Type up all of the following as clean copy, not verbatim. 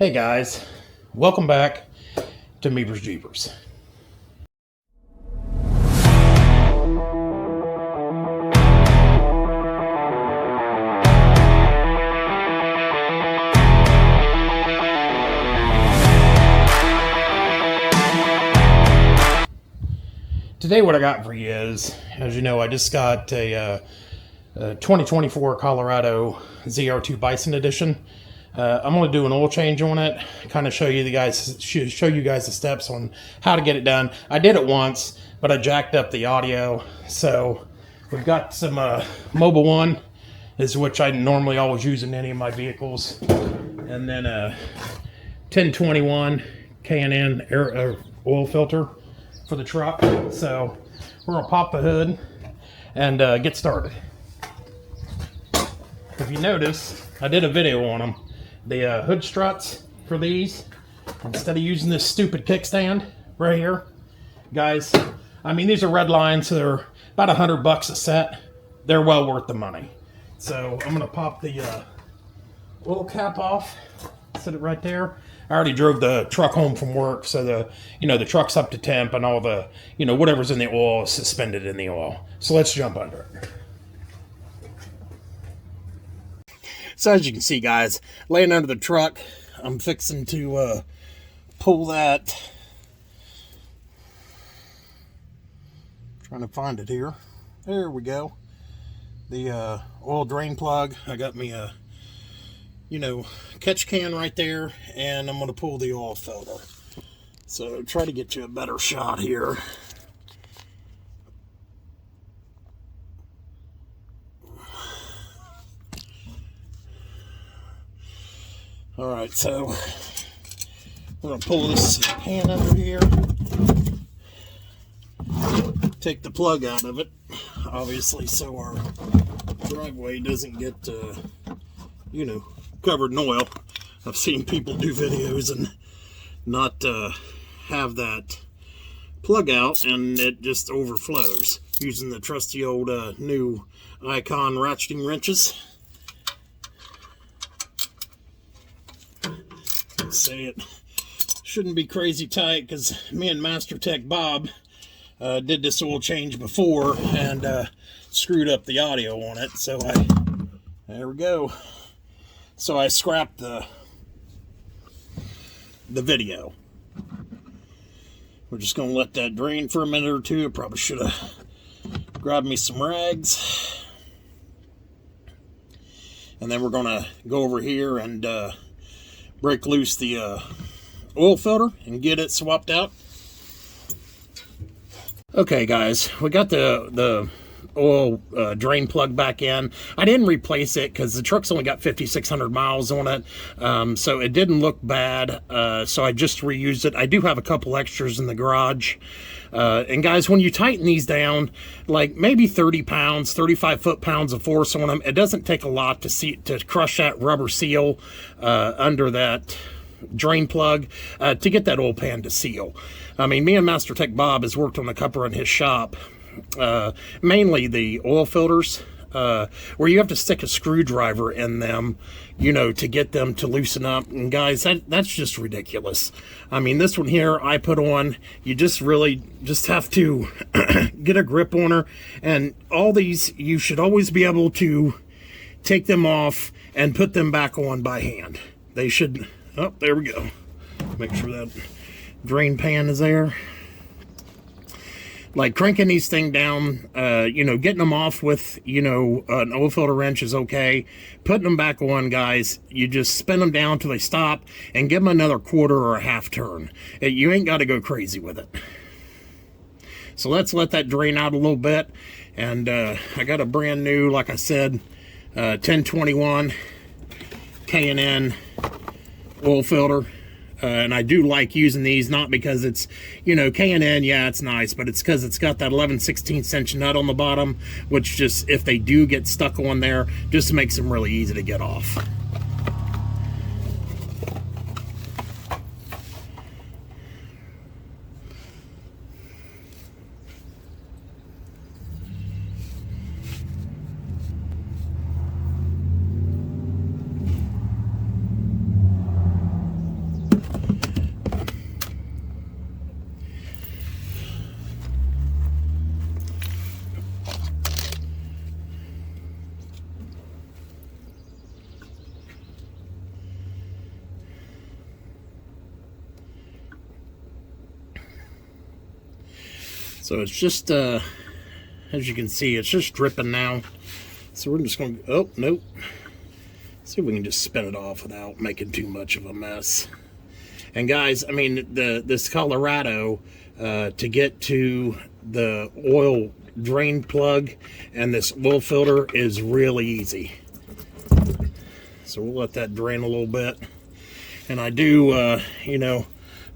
Hey guys, welcome back to Meepers Jeepers. Today what I got for you is, as you know, I just got a 2024 Colorado ZR2 Bison edition. I'm going to do an oil change on it, kind of show you guys the steps on how to get it done. I did it once, but I jacked up the audio. So we've got some Mobile One, is which I normally always use in any of my vehicles, and then a 1021 K&N air oil filter for the truck. So we're going to pop the hood and get started. If you notice, I did a video on them. The hood struts for these, instead of using this stupid kickstand right here, guys, I mean, these are red lines, so they're about $100 a set. They're well worth the money. So I'm going to pop the oil cap off, set it right there. I already drove the truck home from work, so the truck's up to temp and all the, whatever's in the oil is suspended in the oil. So let's jump under it. So as you can see, guys, laying under the truck, I'm fixing to pull that. Trying to find it here. There we go. The oil drain plug. I got me a, catch can right there, and I'm going to pull the oil filter. So try to get you a better shot here. Alright, so we're going to pull this pan under here, take the plug out of it, obviously, so our driveway doesn't get, covered in oil. I've seen people do videos and not have that plug out, and it just overflows using the trusty old new Icon ratcheting wrenches. Say it shouldn't be crazy tight because me and Master Tech Bob did this oil change before and screwed up the audio on it. So there we go. So I scrapped the video. We're just gonna let that drain for a minute or two. I probably should have grabbed me some rags, and then we're gonna go over here and break loose the oil filter and get it swapped out. Okay, guys, we got the oil drain plug back in. I didn't replace it because the truck's only got 5,600 miles on it, so it didn't look bad, so I just reused it. I do have a couple extras in the garage. And guys, when you tighten these down, like maybe 30 pounds, 35 foot-pounds of force on them, it doesn't take a lot to crush that rubber seal under that drain plug to get that oil pan to seal. I mean, me and Master Tech Bob has worked on a couple in his shop, mainly the oil filters, where you have to stick a screwdriver in them, to get them to loosen up. And guys, that's just ridiculous. I mean, this one here I put on, you just really have to get a grip on her. And all these, you should always be able to take them off and put them back on by hand. They should, oh, there we go. Make sure that drain pan is there. Like cranking these things down, getting them off with, an oil filter wrench is okay. Putting them back on, guys, you just spin them down till they stop and give them another quarter or a half turn. You ain't got to go crazy with it. So let's let that drain out a little bit. And I got a brand new, like I said, 1021 K&N oil filter. And I do like using these, not because it's, K&N, yeah, it's nice, but it's because it's got that 11/16 inch nut on the bottom, which just, if they do get stuck on there, just makes them really easy to get off. So it's just, as you can see, it's just dripping now. So we're just going to, oh, nope. See if we can just spin it off without making too much of a mess. And guys, I mean, this Colorado, to get to the oil drain plug and this oil filter is really easy. So we'll let that drain a little bit. And I do, you know,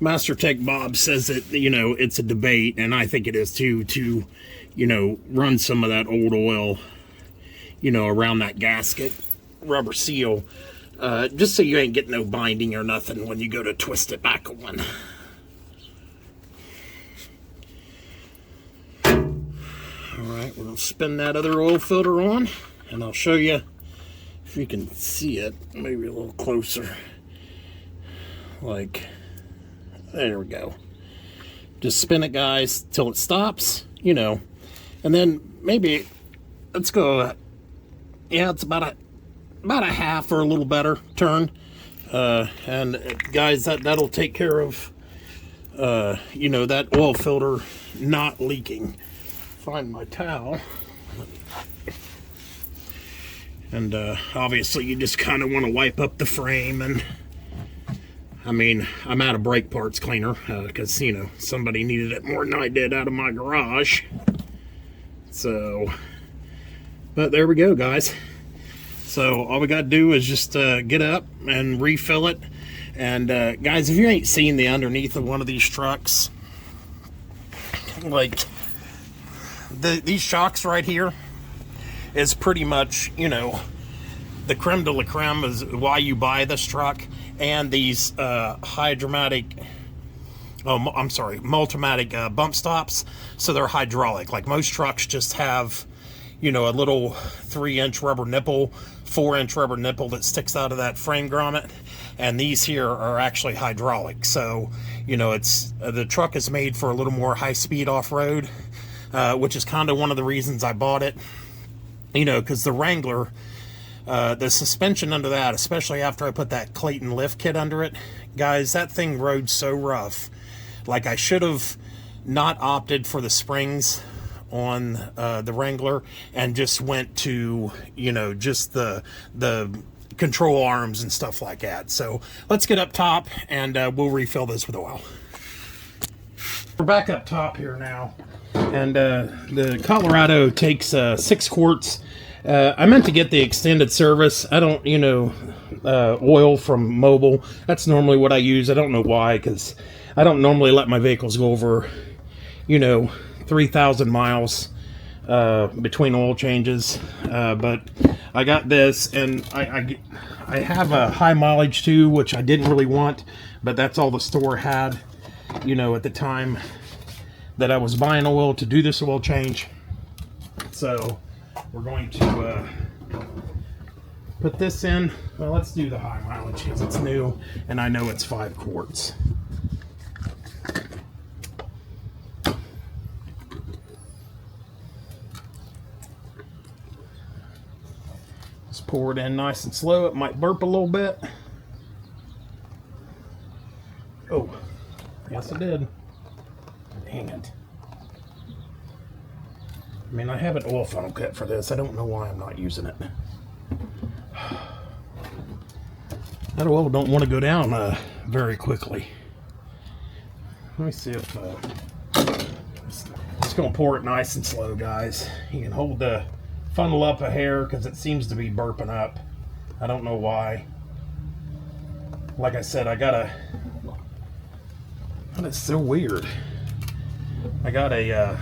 Master Tech Bob says that, you know, it's a debate, and I think it is too, to, you know, run some of that old oil, you know, around that gasket rubber seal, just so you ain't getting no binding or nothing when you go to twist it back on. Alright, we're going to spin that other oil filter on, and I'll show you if you can see it, maybe a little closer. Like, there we go. Just spin it, guys, till it stops, you know, and then maybe, let's go, yeah, it's about a half or a little better turn, and guys, that'll take care of, you know, that oil filter not leaking. Find my towel. And obviously you just kind of want to wipe up the frame. And I mean, I'm out of brake parts cleaner because, you know, somebody needed it more than I did out of my garage. So, but there we go, guys. So all we got to do is just get up and refill it. And guys, if you ain't seen the underneath of one of these trucks, like these shocks right here is pretty much, you know, the creme de la creme is why you buy this truck. And these Multimatic bump stops, so they're hydraulic. Like most trucks just have, you know, a little 3-inch rubber nipple, 4-inch rubber nipple that sticks out of that frame grommet, and these here are actually hydraulic. So, you know, it's the truck is made for a little more high-speed off-road, which is kind of one of the reasons I bought it. You know, because the Wrangler, the suspension under that, especially after I put that Clayton lift kit under it, guys, that thing rode so rough. Like, I should have not opted for the springs on the Wrangler and just went to, you know, just the control arms and stuff like that. So let's get up top and we'll refill this with oil. We're back up top here now, and the Colorado takes 6 quarts. I meant to get the extended service. I don't, you know, oil from Mobil. That's normally what I use. I don't know why, because I don't normally let my vehicles go over, you know, 3,000 miles between oil changes. But I got this, and I have a high mileage too, which I didn't really want, but that's all the store had, you know, at the time that I was buying oil to do this oil change. So we're going to put this in. Well, let's do the high mileage because it's new and I know it's 5 quarts. Just pour it in nice and slow. It might burp a little bit. Oh, yes it did. Dang it. I mean, I have an oil funnel kit for this. I don't know why I'm not using it. That oil don't want to go down very quickly. Let me see if just gonna pour it nice and slow, guys. You can hold the funnel up a hair because it seems to be burping up. I don't know why. Like I said, that is so weird. I got a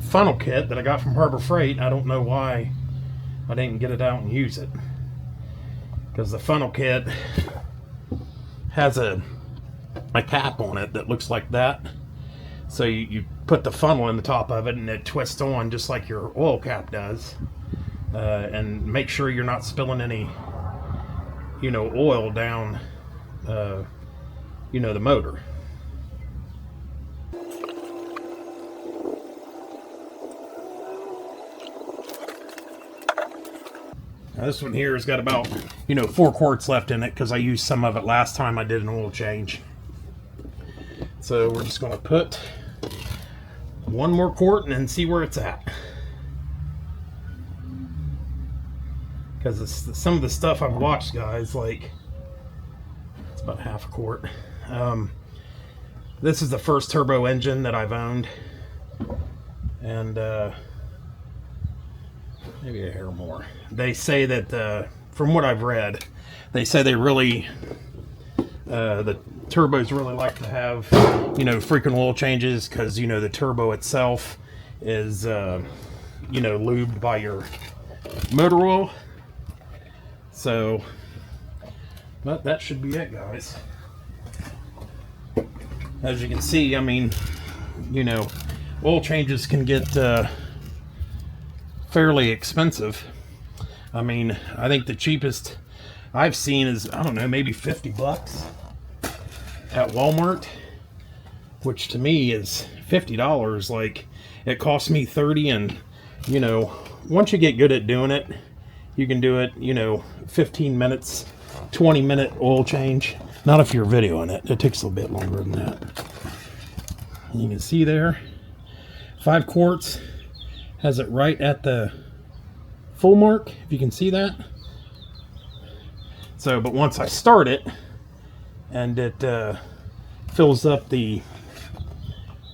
funnel kit that I got from Harbor Freight. I don't know why I didn't get it out and use it, because the funnel kit has a cap on it that looks like that. So you put the funnel in the top of it and it twists on just like your oil cap does, and make sure you're not spilling any, you know, oil down, you know, the motor. Now this one here has got about, you know, 4 quarts left in it because I used some of it last time I did an oil change. So we're just going to put one more quart and then see where it's at. Because some of the stuff I've watched, guys, like, it's about half a quart. This is the first turbo engine that I've owned, and maybe a hair more. They say that, from what I've read, they say they really, the turbos really like to have, you know, frequent oil changes, because, you know, the turbo itself is, you know, lubed by your motor oil. So, but that should be it, guys. As you can see, I mean, you know, oil changes can get fairly expensive. I mean, I think the cheapest I've seen is, I don't know, maybe 50 bucks at Walmart, which to me is $50. Like, it cost me 30, and, you know, once you get good at doing it, you can do it, you know, 15 minutes, 20-minute oil change. Not if you're videoing it. It takes a little bit longer than that. And you can see there, 5 quarts, has it right at the full mark, if you can see that. So, but once I start it, and it fills up the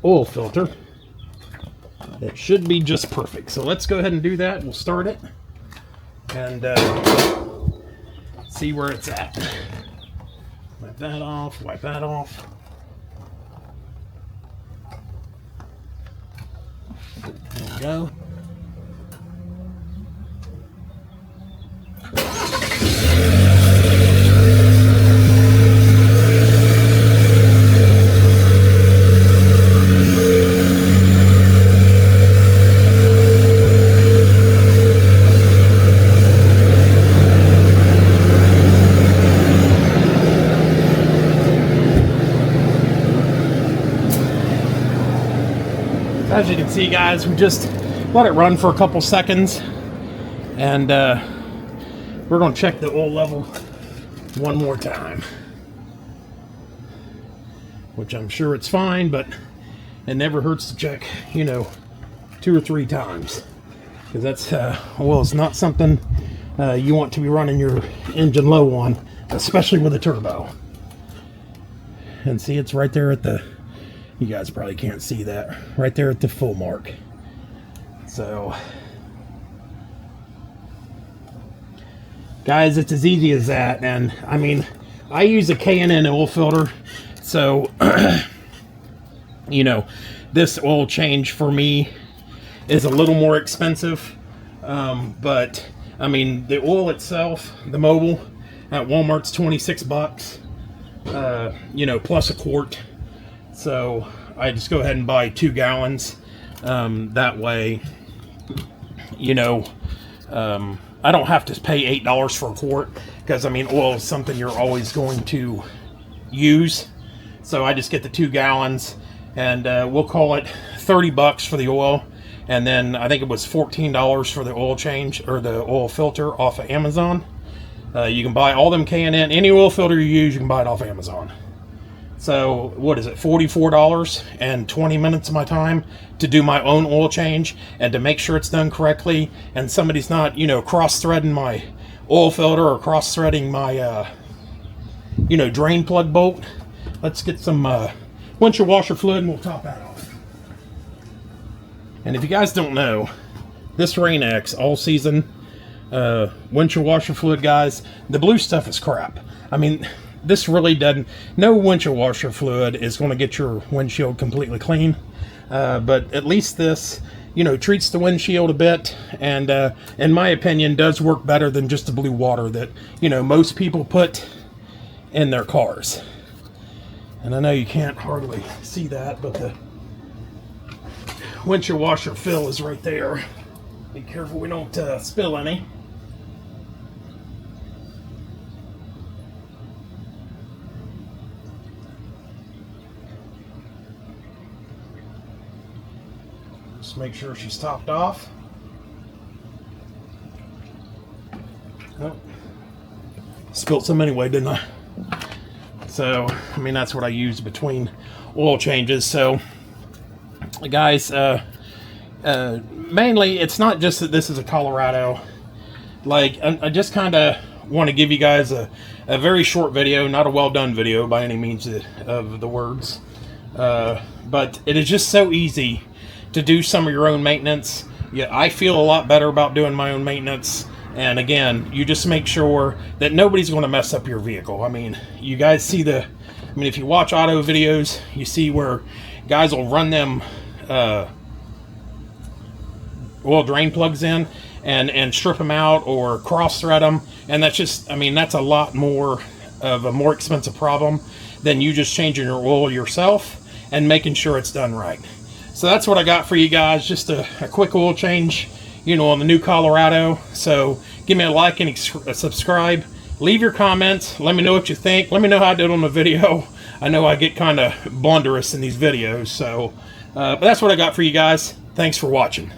oil filter, it should be just perfect. So let's go ahead and do that. We'll start it and see where it's at. Wipe that off, wipe that off. There we go. As you can see, guys, we just let it run for a couple seconds, and we're going to check the oil level one more time, which I'm sure it's fine, but it never hurts to check, you know, 2 or 3 times, because that's oil is not something you want to be running your engine low on, especially with a turbo. And see, it's right there at the, you guys probably can't see that, right there at the full mark. So, guys, it's as easy as that. And I mean, I use a K&N oil filter, so you know, this oil change for me is a little more expensive, but I mean, the oil itself, the mobile at Walmart's 26 bucks, you know, plus a quart. So I just go ahead and buy 2 gallons. That way, you know, I don't have to pay $8 for a quart, because I mean, oil is something you're always going to use. So I just get the 2 gallons, and we'll call it 30 bucks for the oil. And then I think it was $14 for the oil change, or the oil filter, off of Amazon. You can buy all them K&N, any oil filter you use, you can buy it off Amazon. So what is it, $44 and 20 minutes of my time to do my own oil change and to make sure it's done correctly, and somebody's not, you know, cross-threading my oil filter or cross-threading my you know, drain plug bolt. Let's get some windshield washer fluid and we'll top that off. And if you guys don't know, this Rain-X all season windshield washer fluid, guys, the blue stuff is crap. I mean, this really doesn't, no windshield washer fluid is going to get your windshield completely clean, but at least this, you know, treats the windshield a bit, and in my opinion does work better than just the blue water that, you know, most people put in their cars. And I know you can't hardly see that, but the windshield washer fill is right there. Be careful we don't spill any. Just make sure she's topped off. Oh, spilled some anyway, didn't I? So, I mean, that's what I use between oil changes. So, guys, mainly it's not just that this is a Colorado. Like, I just kind of want to give you guys a very short video, not a well done video by any means of the words, but it is just so easy to do some of your own maintenance. Yeah, I feel a lot better about doing my own maintenance. And again, you just make sure that nobody's going to mess up your vehicle. I mean, you guys see if you watch auto videos, you see where guys will run them oil drain plugs in and strip them out or cross thread them. And that's just, that's a lot more of a more expensive problem than you just changing your oil yourself and making sure it's done right. So that's what I got for you guys, just a quick oil change, on the new Colorado. So give me a like and a subscribe. Leave your comments. Let me know what you think. Let me know how I did on the video. I know I get kind of blunderous in these videos. So, but that's what I got for you guys. Thanks for watching.